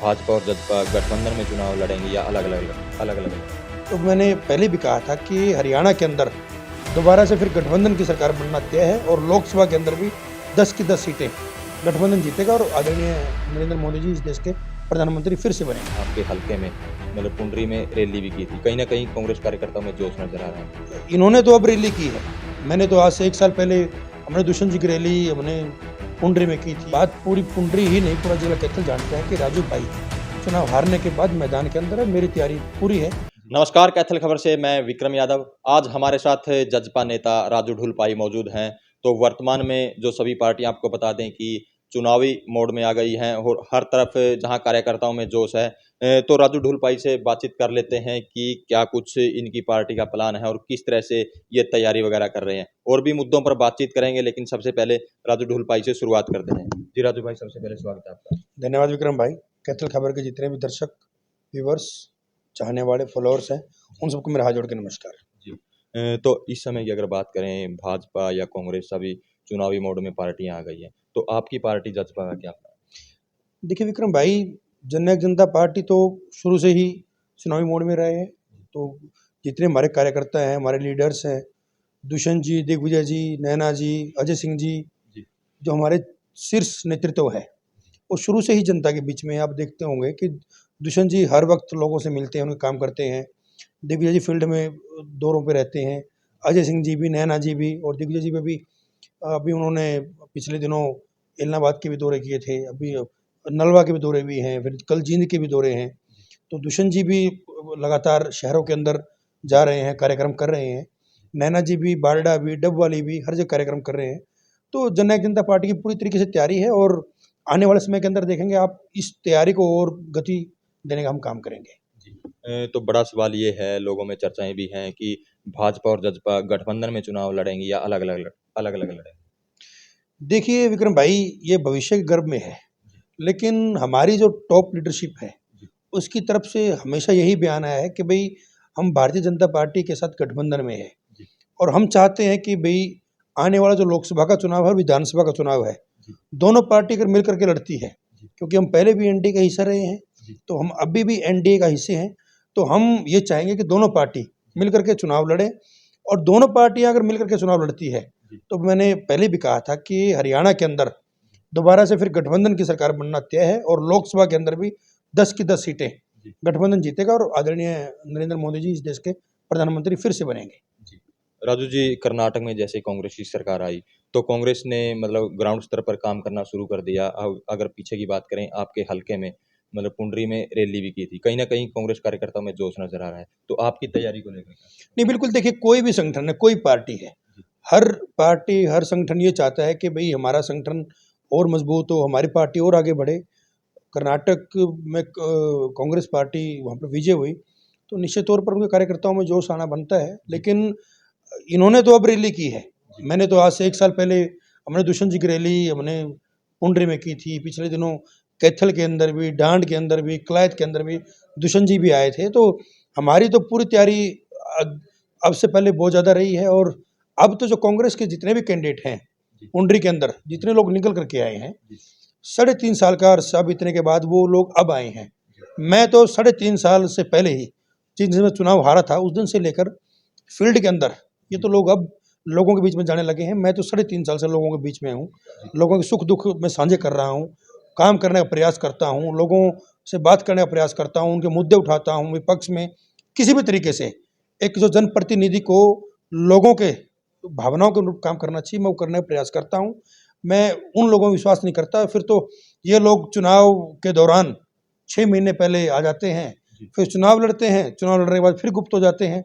भाजपा और जसपा गठबंधन में चुनाव लड़ेंगी या अलग अलग? तो मैंने पहले भी कहा था कि हरियाणा के अंदर दोबारा से फिर गठबंधन की सरकार बनना तय है और लोकसभा के अंदर भी 10 की 10 सीटें गठबंधन जीतेगा और आदरणीय नरेंद्र मोदी जी इस देश के प्रधानमंत्री फिर से बनेंगे। आपके हल्के में मतलब पुंडरी में रैली भी की थी, कहीं ना कहीं कांग्रेस कार्यकर्ताओं में जोश नजर आ रहा है। इन्होंने तो अब रैली की है, मैंने तो आज से 1 साल पहले हमने दुष्यंत जी की रैली हमने पुंडरी में की थी। बात पूरी पुंडरी ही नहीं, पूरा जिला कैथल जानते हैं कि राजू भाई चुनाव हारने के बाद मैदान के अंदर है, मेरी तैयारी पूरी है। नमस्कार, कैथल खबर से मैं विक्रम यादव। आज हमारे साथ जजपा नेता राजू ढुलपाई मौजूद हैं। तो वर्तमान में जो सभी पार्टियां आपको बता दें कि चुनावी मोड में आ गई हैं और हर तरफ जहां कार्यकर्ताओं में जोश है, तो राजू ढुलपाई से बातचीत कर लेते हैं कि क्या कुछ इनकी पार्टी का प्लान है और किस तरह से ये तैयारी वगैरह कर रहे हैं। और भी मुद्दों पर बातचीत करेंगे, लेकिन सबसे पहले राजू ढुलपाई से शुरुआत करते हैं। जी राजू भाई, सबसे पहले स्वागत है आपका। धन्यवाद विक्रम भाई। कैथल खबर के जितने भी दर्शक, व्यूवर्स, चाहने वाले, फॉलोअर्स हैं, उन सबको मेरा हाथ जोड़ के नमस्कार। जी। तो इस समय की अगर बात करें, भाजपा या कांग्रेस सभी चुनावी मोड में पार्टियां आ गई हैं, तो आपकी पार्टी जसपा का क्या प्लान? देखिए विक्रम भाई, जननायक जनता पार्टी तो शुरू से ही चुनावी मोड में रहे हैं। तो जितने हमारे कार्यकर्ता हैं, हमारे लीडर्स हैं, दुष्यंत जी, दिग्विजय जी, नैना जी, अजय सिंह जी, जी। जो हमारे शीर्ष नेतृत्व है, वो शुरू से ही जनता के बीच में है। आप देखते होंगे कि दुष्यंत जी हर वक्त लोगों से मिलते हैं, उनके काम करते हैं। दिग्विजय जी फील्ड में दौरों पे रहते हैं, अजय सिंह जी भी, नैना जी भी, और दिग्विजय जी पे भी अभी उन्होंने पिछले दिनों इलाहाबाद के भी दौरे किए थे, अभी नलवा के भी दौरे भी हैं, फिर कल जींद के भी दौरे हैं। तो दुष्यंत जी भी लगातार शहरों के अंदर जा रहे हैं, कार्यक्रम कर रहे हैं। नैना जी भी, बारडा भी, डबवाली भी, हर जगह कार्यक्रम कर रहे हैं। तो जननायक जनता पार्टी की पूरी तरीके से तैयारी है और आने वाले समय के अंदर देखेंगे आप, इस तैयारी को और गति देने का हम काम करेंगे। जी। तो बड़ा सवाल ये है, लोगों में चर्चाएं भी हैं कि भाजपा और जसपा गठबंधन में चुनाव लड़ेंगी या अलग अलग लड़ेंगी? देखिए विक्रम भाई, ये भविष्य के गर्भ में है, लेकिन हमारी जो टॉप लीडरशिप है, उसकी तरफ से हमेशा यही बयान आया है कि भाई हम भारतीय जनता पार्टी के साथ गठबंधन में है जी। और हम चाहते हैं कि भाई आने वाला जो लोकसभा का चुनाव है और विधानसभा का चुनाव है, जी। दोनों पार्टी अगर मिल करके लड़ती है, जी। क्योंकि हम पहले भी एनडीए का हिस्सा रहे हैं, जी। तो हम अभी भी एनडीए का हिस्से हैं। तो हम ये चाहेंगे कि दोनों पार्टी मिल करके चुनाव लड़े, और दोनों पार्टियां अगर मिल करके चुनाव लड़ती है, तो मैंने पहले भी कहा था कि हरियाणा के अंदर दोबारा से फिर गठबंधन की सरकार बनना तय है और लोकसभा के अंदर भी 10 की 10 सीटें गठबंधन जीतेगा और आदरणीय नरेंद्र मोदी जी इस देश के प्रधानमंत्री फिर से बनेंगे। जी। राजू जी, कर्नाटक में जैसे कांग्रेस की सरकार आई, तो कांग्रेस ने मतलब ग्राउंड स्तर पर काम करना शुरू कर दिया। अगर पीछे की बात करें, आपके हल्के में मतलब पुंडरी में रैली भी की थी, कहीं ना कहीं कांग्रेस कार्यकर्ताओं में जोश नजर आ रहा है। तो आपकी तैयारी को लेकर क्या? नहीं, बिल्कुल, देखिए कोई भी संगठन है, कोई पार्टी है, हर पार्टी, हर संगठन ये चाहता है कि भाई हमारा संगठन और मजबूत हो, हमारी पार्टी और आगे बढ़े। कर्नाटक में कांग्रेस पार्टी वहाँ पर विजय हुई, तो निश्चित तौर पर उनके कार्यकर्ताओं में जोश आना बनता है, लेकिन इन्होंने तो अब रैली की है। मैंने तो आज से 1 साल पहले हमने दुष्यंत जी की रैली हमने पुंडरी में की थी। पिछले दिनों कैथल के अंदर भी, डांड के अंदर भी, कलायत के अंदर भी दुष्यंत जी भी आए थे। तो हमारी तो पूरी तैयारी अब से पहले बहुत ज़्यादा रही है। और अब तो जो कांग्रेस के जितने भी कैंडिडेट हैं पुंडरी के अंदर, जितने लोग निकल करके आए हैं, 3.5 साल का अरसा बीतने के बाद वो लोग अब आए हैं। मैं तो 3.5 साल से पहले ही, जिस दिन मैं चुनाव हारा था, उस दिन से लेकर फील्ड के अंदर ये तो लोग अब लोगों के बीच में जाने लगे हैं। मैं तो 3.5 साल से लोगों के बीच में हूँ, लोगों के सुख दुख में साझे कर रहा हूँ, काम करने का प्रयास करता हूँ, लोगों से बात करने का प्रयास करता हूँ, उनके मुद्दे उठाता हूँ विपक्ष में। किसी भी तरीके से एक जो जनप्रतिनिधि को लोगों के भावनाओं के अनुरूप काम करना चाहिए, मैं वो करने का प्रयास करता हूँ। मैं उन लोगों में विश्वास नहीं करता। फिर तो ये लोग चुनाव के दौरान 6 महीने पहले आ जाते हैं, फिर चुनाव लड़ते हैं, चुनाव लड़ने के बाद फिर गुप्त हो जाते हैं।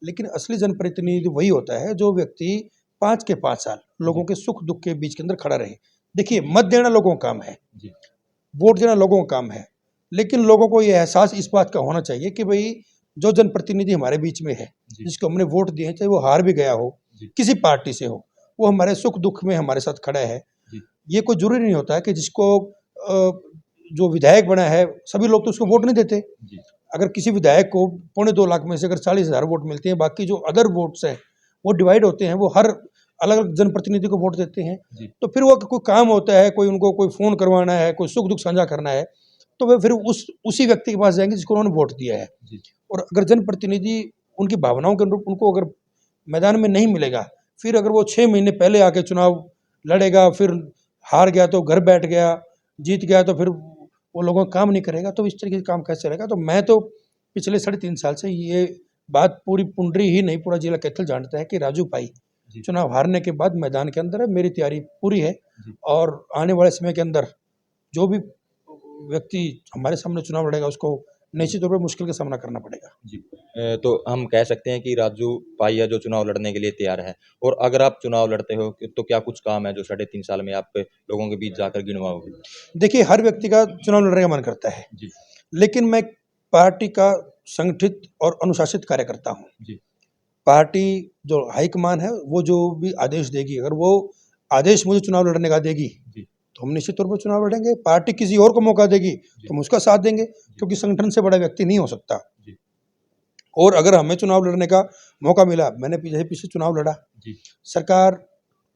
लेकिन असली जनप्रतिनिधि वही होता है जो व्यक्ति 5 के 5 साल लोगों के सुख दुख के बीच के अंदर खड़ा रहे। देखिए, मत देना लोगों का काम है, वोट देना लोगों का काम है, लेकिन लोगों को ये एहसास इस बात का होना चाहिए कि भाई जो जनप्रतिनिधि हमारे बीच में है, जिसको हमने वोट दिए, चाहे वो हार भी गया हो, किसी पार्टी से हो, वो हमारे सुख दुख में हमारे साथ खड़ा है। ये कोई जरूरी नहीं होता है कि जिसको जो विधायक बना है, सभी लोग तो उसको वोट नहीं देते। अगर किसी विधायक को 2.25 लाख में से अगर 40,000 वोट मिलते हैं, बाकी जो अदर वोट्स हैं वो डिवाइड होते हैं, वो हर अलग अलग जनप्रतिनिधि को वोट देते हैं। तो फिर वो कोई काम होता है, कोई उनको कोई फ़ोन करवाना है, कोई सुख दुख साझा करना है, तो वे फिर उसी व्यक्ति के पास जाएंगे जिसको उन्होंने वोट दिया है। जी। और अगर जनप्रतिनिधि उनकी भावनाओं के अनुरूप उनको अगर मैदान में नहीं मिलेगा, फिर अगर वो 6 महीने पहले आके चुनाव लड़ेगा, फिर हार गया तो घर बैठ गया, जीत गया तो फिर वो लोगों का काम नहीं करेगा, तो इस तरीके से काम कैसे चलेगा। तो मैं तो पिछले 3.5 साल से ये बात पूरी पुंडरी ही नहीं, पूरा जिला कैथल जानता है कि राजू भाई जी। चुनाव हारने के बाद मैदान के अंदर है। मेरी तैयारी पूरी है जी। और आने वाले समय के अंदर जो भी व्यक्ति हमारे सामने चुनाव लड़ेगा उसको निश्चित तौर पर मुश्किल का सामना करना पड़ेगा। जी। तो हम कह सकते हैं कि राजू पाहिया जो चुनाव लड़ने के लिए तैयार है, और अगर आप चुनाव लड़ते हो तो क्या कुछ काम है जो 3.5 साल में आप लोगों के बीच जाकर गिनवाओगे? देखिए, हर व्यक्ति का चुनाव लड़ने का मन करता है, जी। लेकिन मैं पार्टी का संगठित और अनुशासित कार्यकर्ता हूँ। जी। पार्टी जो हाईकमान है वो जो भी आदेश देगी, अगर वो आदेश मुझे चुनाव लड़ने का देगी जी। तो हम निश्चित तौर पर चुनाव लड़ेंगे। पार्टी किसी और को मौका देगी तो हम उसका साथ देंगे, क्योंकि संगठन से बड़ा व्यक्ति नहीं हो सकता। जी। और अगर हमें चुनाव लड़ने का मौका मिला, मैंने पीछे चुनाव लड़ा, जी। सरकार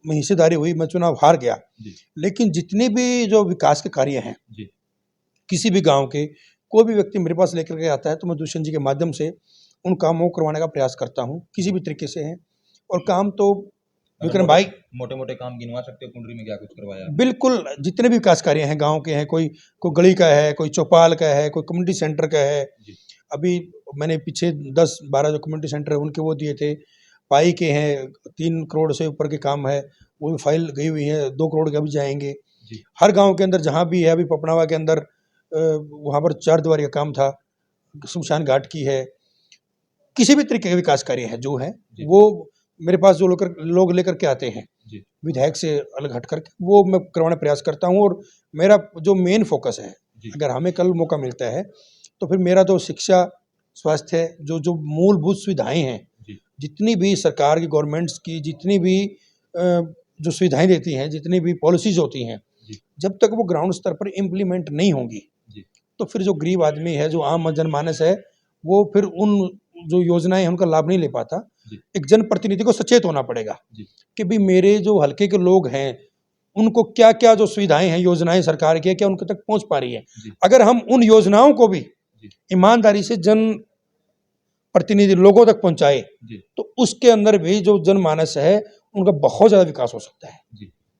में हिस्सेदारी हुई, मैं चुनाव हार गया, जी। लेकिन जितने भी जो विकास के कार्य हैं जी। किसी भी गांव के, कोई भी व्यक्ति मेरे पास लेकर के आता है तो मैं दुष्यंत जी के माध्यम से उन कामों को करवाने का प्रयास करता हूं, किसी भी तरीके से हैं। और काम तो विक्रम भाई मोटे मोटे काम गिनवा सकते हो पुंडरी में क्या कुछ करवाया? बिल्कुल, जितने भी विकास कार्य हैं गांव के हैं, कोई गली का है, कोई चौपाल का है, कोई कम्युनिटी सेंटर का है। जी। अभी मैंने पीछे 10-12 जो कम्युनिटी सेंटर है उनके वो दिए थे। पाई के हैं, 3 करोड़ से ऊपर के काम है, वो भी फाइल गई हुई है, 2 करोड़ के अभी जाएंगे। जी। हर गांव के अंदर जहां भी है, अभी पपनावा के अंदर वहां पर 4 दीवारी का काम था, शमशान घाट की है, किसी भी तरीके के विकास कार्य है जो है वो मेरे पास जो लोग लेकर के आते हैं जी। विधायक से अलग हट करके, वो मैं करवाने का प्रयास करता हूँ। और मेरा जो मेन फोकस है, अगर हमें कल मौका मिलता है तो फिर मेरा तो शिक्षा, स्वास्थ्य, जो मूलभूत सुविधाएं हैं, जितनी भी सरकार की गवर्नमेंट्स की जितनी भी जो सुविधाएं देती हैं, जितनी भी पॉलिसीज होती हैं, जब तक वो ग्राउंड स्तर पर इम्प्लीमेंट नहीं होंगी तो फिर जो गरीब आदमी है, जो आम जनमानस है, वो फिर उन जो योजनाएं हैं उनका लाभ नहीं ले पाता। एक जनप्रतिनिधि को सचेत होना पड़ेगा कि भाई मेरे जो हल्के के लोग हैं उनको क्या क्या जो सुविधाएं हैं, योजनाएं सरकार की, क्या उनके तक पहुंच पा रही है। अगर हम उन योजनाओं को भी ईमानदारी से जन प्रतिनिधि लोगों तक पहुंचाए तो उसके अंदर भी जो जनमानस है उनका बहुत ज्यादा विकास हो सकता है।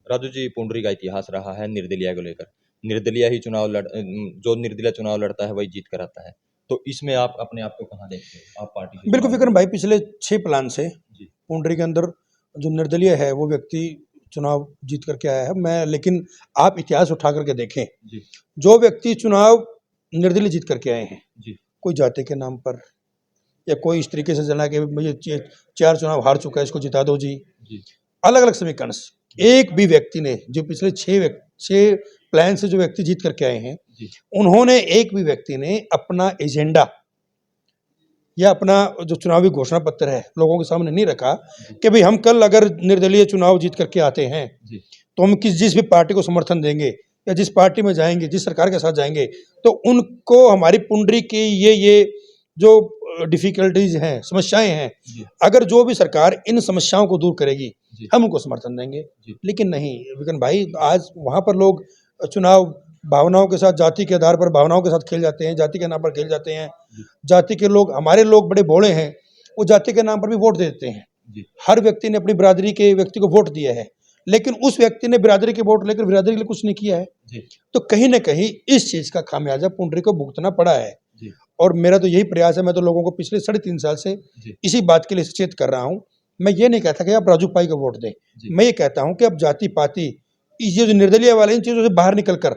राजू जी, पुंडरी का इतिहास रहा है निर्दलीय को लेकर, निर्दलीय ही जो निर्दलीय चुनाव लड़ता है वही जीत कर आता है, तो इसमें आप अपने आप को कहाँ देखते हो? आप पार्टी से बिल्कुल विक्रम भाई, पिछले 6 प्लान से पुंडरी के अंदर जो निर्दलीय है वो व्यक्ति चुनाव जीत करके आया है। मैं लेकिन आप इतिहास उठा करके देखें, जो व्यक्ति चुनाव निर्दलीय जीत करके आए हैं, कोई जाति के नाम पर या कोई इस तरीके से जना कि मुझे 4 चुनाव हार चुका है इसको जिता दो जी, अलग अलग समीकरण से एक भी व्यक्ति ने, जो पिछले 6 प्लान से जो व्यक्ति जीत करके आए हैं, उन्होंने एक भी व्यक्ति ने अपना एजेंडा या अपना जो चुनावी घोषणा पत्र है लोगों के सामने नहीं रखा कि भाई हम कल अगर निर्दलीय चुनाव जीत करके आते हैं तो हम जिस भी पार्टी को समर्थन देंगे या जिस पार्टी में जाएंगे, जिस सरकार के साथ जाएंगे, तो उनको हमारी पुंडरी की ये जो डिफिकल्टीज हैं, समस्याएं हैं, अगर जो भी सरकार इन समस्याओं को दूर करेगी हम उनको समर्थन देंगे। लेकिन नहीं विक्रम भाई, आज वहां पर लोग चुनाव भावनाओं के साथ, जाति के आधार पर भावनाओं के साथ खेल जाते हैं, जाति के नाम पर खेल जाते हैं। जाति के लोग, हमारे लोग बड़े भोले हैं, वो जाति के नाम पर भी वोट दे देते हैं। हर व्यक्ति ने अपनी बिरादरी के व्यक्ति को वोट दिया है, लेकिन उस व्यक्ति ने बिरादरी के वोट लेकर बिरादरी के लिए कुछ नहीं किया है। तो कहीं ना कहीं इस चीज का खामियाजा पुंडरी को भुगतना पड़ा है। और मेरा तो यही प्रयास है, मैं तो लोगों को पिछले 3.5 साल से इसी बात के लिए सचेत कर रहा हूँ। मैं ये नहीं कहता कि आप राजू पाई को वोट दें, मैं ये कहता हूँ कि आप जाति पाति, ये जो निर्दलीय वाले, इन चीजों से बाहर निकल कर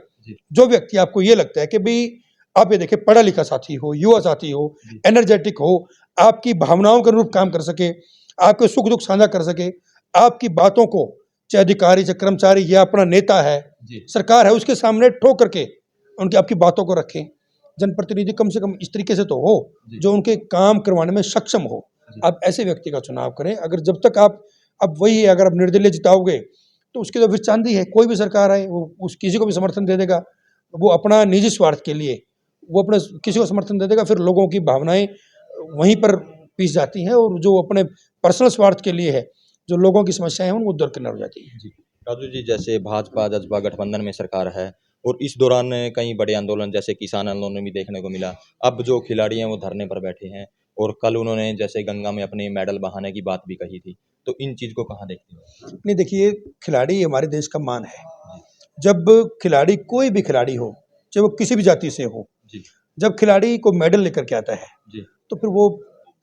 जो व्यक्ति आपको ये लगता है कि भाई आप ये देखिए पढ़ा लिखा साथी हो, युवा साथी हो, एनर्जेटिक हो, आपकी भावनाओं के अनुरूप काम कर सके, आपके सुख दुख साझा कर सके, आपकी बातों को, चाहे अधिकारी चाहे कर्मचारी या अपना नेता है, सरकार है, उसके सामने ठोक करके उनकी आपकी बातों को रखें। जनप्रतिनिधि कम से कम इस तरीके से तो हो जो उनके काम करवाने में सक्षम हो। आप ऐसे व्यक्ति का चुनाव करें। अगर जब तक आप, अब वही है, अगर आप निर्दलीय जिताओगे तो उसकी तो विच चांदी है, कोई भी सरकार आए वो उस किसी को भी समर्थन दे देगा, वो अपना निजी स्वार्थ के लिए वो अपने किसी को समर्थन दे देगा, फिर लोगों की भावनाएं वहीं पर पीस जाती हैं और जो अपने पर्सनल स्वार्थ के लिए है, जो लोगों की समस्याएं हैं उनको दरकिनार हो जाती है। राजू जी, जैसे भाजपा जजपा गठबंधन में सरकार है और इस दौरान कई बड़े आंदोलन जैसे किसान आंदोलन भी देखने को मिला। अब जो खिलाड़ी हैं वो धरने पर बैठे हैं और कल उन्होंने जैसे गंगा में अपने मेडल बहाने की बात भी कही थी। तो इन चीज़ को कहाँ देखते हो? नहीं देखिए, खिलाड़ी हमारे देश का मान है। जब खिलाड़ी, कोई भी खिलाड़ी हो, चाहे वो किसी भी जाति से हो, जी जब खिलाड़ी को मेडल लेकर के आता है जी तो फिर वो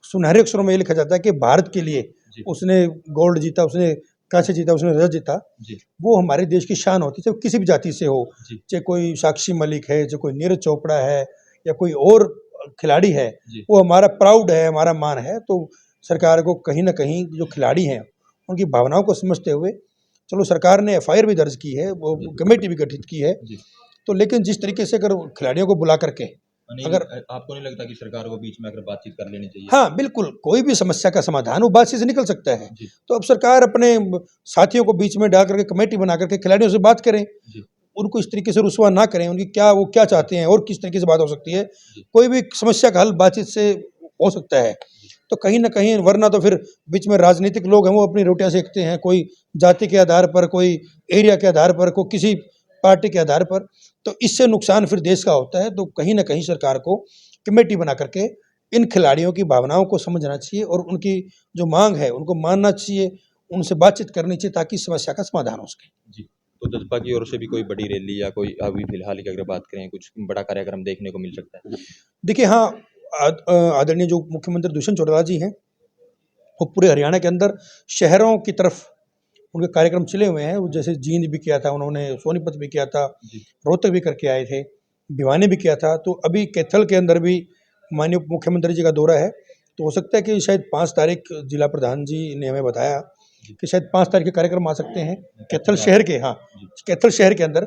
सुनहरे अक्षरों में ये लिखा जाता है कि भारत के लिए जी उसने गोल्ड जीता, उसने कांस्य जीता, उसने रजत जीता। जी वो हमारे देश की शान होती है, चाहे वो किसी भी जाति से हो, जी चाहे कोई साक्षी मलिक है, चाहे कोई नीरज चोपड़ा है या कोई और खिलाड़ी है, जी वो हमारा प्राउड है, हमारा मान है। तो सरकार को कहीं ना कहीं जो खिलाड़ी हैं उनकी भावनाओं को समझते हुए, चलो सरकार ने एफआईआर भी दर्ज की है, वो जी कमेटी भी गठित की है, जी। तो लेकिन जिस तरीके से अगर खिलाड़ियों को बुला करके, नहीं, अगर आपको नहीं लगता कि सरकार को बीच में अगर बातचीत कर लेनी चाहिए? हाँ बिल्कुल, कोई भी समस्या का समाधान वो बातचीत से निकल सकता है। जी तो अब सरकार अपने साथियों को बीच में डाल करके कमेटी बना करके खिलाड़ियों से बात करें, जी उनको इस तरीके से रुसवा ना करें, उनकी क्या, वो क्या चाहते हैं और किस तरीके से बात हो सकती है। जी कोई भी समस्या का हल बातचीत से हो सकता है। जी तो कहीं ना कहीं, वरना तो फिर बीच में राजनीतिक लोग हैं वो अपनी रोटियां सेकते हैं, कोई जाति के आधार पर, कोई एरिया के आधार पर, कोई किसी पार्टी के आधार पर। तो इससे नुकसान फिर देश का होता है। तो कहीं ना कहीं सरकार को कमेटी बना करके इन खिलाड़ियों की भावनाओं को समझना चाहिए और उनकी जो मांग है उनको मानना चाहिए, उनसे बातचीत करनी चाहिए ताकि समस्या का समाधान हो सके। जी। तो जसपा की ओर से भी कोई बड़ी रैली या कोई अभी फिलहाल की अगर बात करें, कुछ बड़ा कार्यक्रम देखने को मिल सकता है? देखिए हाँ, आदरणीय जो मुख्यमंत्री दुष्यंत चौटाला जी हैं, वो पूरे हरियाणा के अंदर शहरों की तरफ उनके कार्यक्रम चले हुए हैं। वो जैसे जींद भी किया था उन्होंने, सोनीपत भी किया था, जी रोहतक भी करके आए थे, भिवानी भी किया था। तो अभी कैथल के अंदर भी माननीय मुख्यमंत्री जी का दौरा है। तो हो सकता है कि शायद 5 तारीख, जिला प्रधान जी ने हमें बताया जी कि शायद 5 तारीख के कार्यक्रम आ सकते हैं कैथल कैथल शहर के। हाँ, जी कैथल शहर के अंदर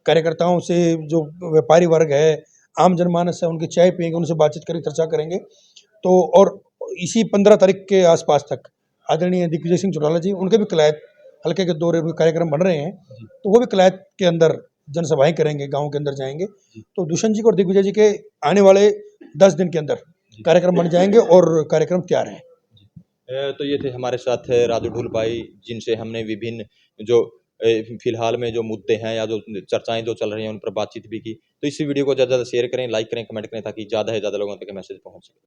कार्यकर्ताओं से, जो व्यापारी वर्ग है, आम जनमानस है, उनकी चाय पियेंगे, उनसे बातचीत करेंगे, चर्चा करेंगे। तो और इसी 15 तारीख के आसपास तक आदरणीय दिग्विजय सिंह चौटाला जी, उनके भी कलायत हल्के के दौरे, उनके कार्यक्रम बन रहे हैं। जी तो वो भी कलायत के अंदर जनसभाएं करेंगे, गाँव के अंदर जाएंगे। जी तो दुष्यंत जी को और दिग्विजय जी के आने वाले 10 दिन के अंदर जी कार्यक्रम बन जाएंगे और कार्यक्रम तैयार हैं। जी। तो ये थे हमारे साथ राजू ढुल भाई, जिनसे हमने विभिन्न जो फिलहाल में जो मुद्दे हैं या जो चर्चाएं जो चल रही हैं उन पर बातचीत भी की। तो इस वीडियो को ज़्यादा से ज़्यादा शेयर करें, लाइक करें, कमेंट करें, ताकि ज़्यादा से ज़्यादा लोगों तक मैसेज पहुंच सके।